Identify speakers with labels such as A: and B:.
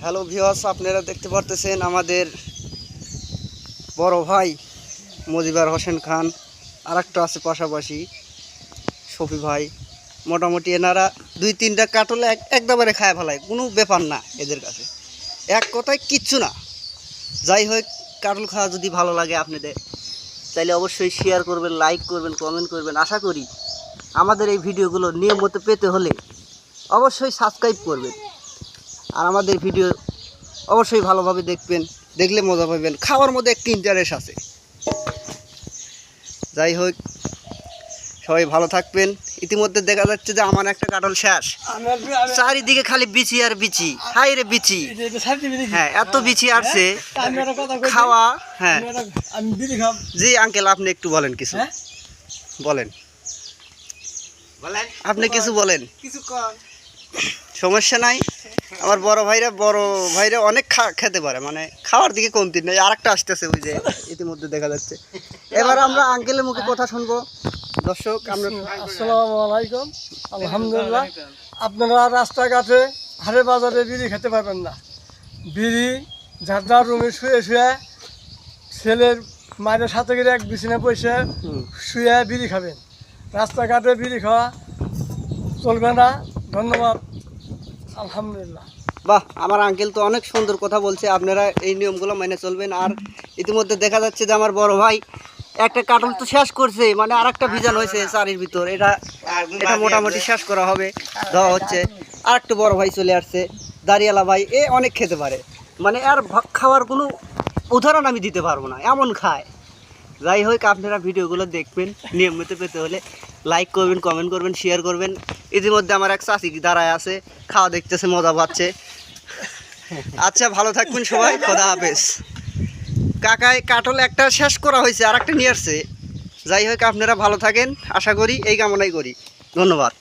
A: Hello viewers, আপনারা দেখতে পারতেছেন আমাদের বড় ভাই মজিবর হোসেন খান, আরেকটা আছে পাশাপাশি শফি ভাই। মোটামুটি এনারা 2-3টা কাটলে একবারে খায় ফেলায়, কোনো ব্যাপার না এদের কাছে, এক কথায় কিচ্ছু না। যাই হোক, কাটল খাওয়া যদি ভালো লাগে আপনাদের, তাইলে অবশ্যই শেয়ার করবেন, লাইক করবেন, কমেন্ট করবেন। আশা করি আমাদের এই ভিডিওগুলো নিয়মিত পেতে হলে অবশ্যই সাবস্ক্রাইব করবেন, আর আমাদের ভিডিও অবশ্যই ভালোভাবে দেখবেন, দেখলে মজা পাবেন। খাওয়ার মধ্যে একটি ইন্টারেস্ট আছে। যাই হোক, সবাই ভালো থাকবেন। ইতিমধ্যে দেখা যাচ্ছে যে আমার একটা কাটল শেষ, চারিদিকে খালি বিচি আর বিচি, হাই রে বিচি। হ্যাঁ, এত বিচি আসছে খাওয়া। হ্যাঁ জি আঙ্কেল, আপনি একটু বলেন, কিছু বলেন, আপনি কিছু বলেন। সমস্যা নাই, আমার বড় ভাইরা অনেক খেতে পারে, মানে খাওয়ার দিকে কমতি নেই। আর একটা আসতেছে, ওই যে ইতিমধ্যে দেখা যাচ্ছে। এবার আমরা আঙ্কেলের মুখে কথা শুনবো। দর্শক, আমরা
B: আসসালামু আলাইকুম। আলহামদুলিল্লাহ। আপনারা রাস্তাঘাটে হাটে বাজারে বিড়ি খেতে পারবেন না। বিড়ি যার যার রুমে শুয়ে শুয়ে ছেলের মায়ের সাথে করে এক বিছানা পয়সা শুয়ে বিড়ি খাবেন। রাস্তাঘাটে বিড়ি খাওয়া চলবে না। ধন্যবাদ। আলহামদুলিল্লাহ।
A: বাহ, আমার আঙ্কেল তো অনেক সুন্দর কথা বলছে। আপনারা এই নিয়মগুলো মেনে চলবেন। আর ইতিমধ্যে দেখা যাচ্ছে যে আমার বড় ভাই একটা কাটল তো শেষ করছে, মানে আর একটা ভিজান হয়েছে চারির ভিতর। এটা মোটামুটি শেষ করা হবে, দেওয়া হচ্ছে। আর একটা বড় ভাই চলে আসছে, দাঁড়িয়ালা ভাই। এ অনেক খেতে পারে, মানে আর খাওয়ার কোনো উদাহরণ আমি দিতে পারবো না, এমন খায়। যাই হোক, আপনারা ভিডিওগুলো দেখবেন, নিয়মিত পেতে হলে লাইক করবেন, কমেন্ট করবেন, শেয়ার করবেন। ইতিমধ্যে আমার এক চাচি দাঁড়ায় আছে, খাওয়া দেখতেছে, মজা পাচ্ছে। আচ্ছা, ভালো থাকবেন সবাই, খোদা হাফেজ। কাকায় কাটল একটা শেষ করা হয়েছে, আর একটা নিয়ে আসছে। যাই হোক, আপনারা ভালো থাকেন, আশা করি, এই কামনাই করি। ধন্যবাদ।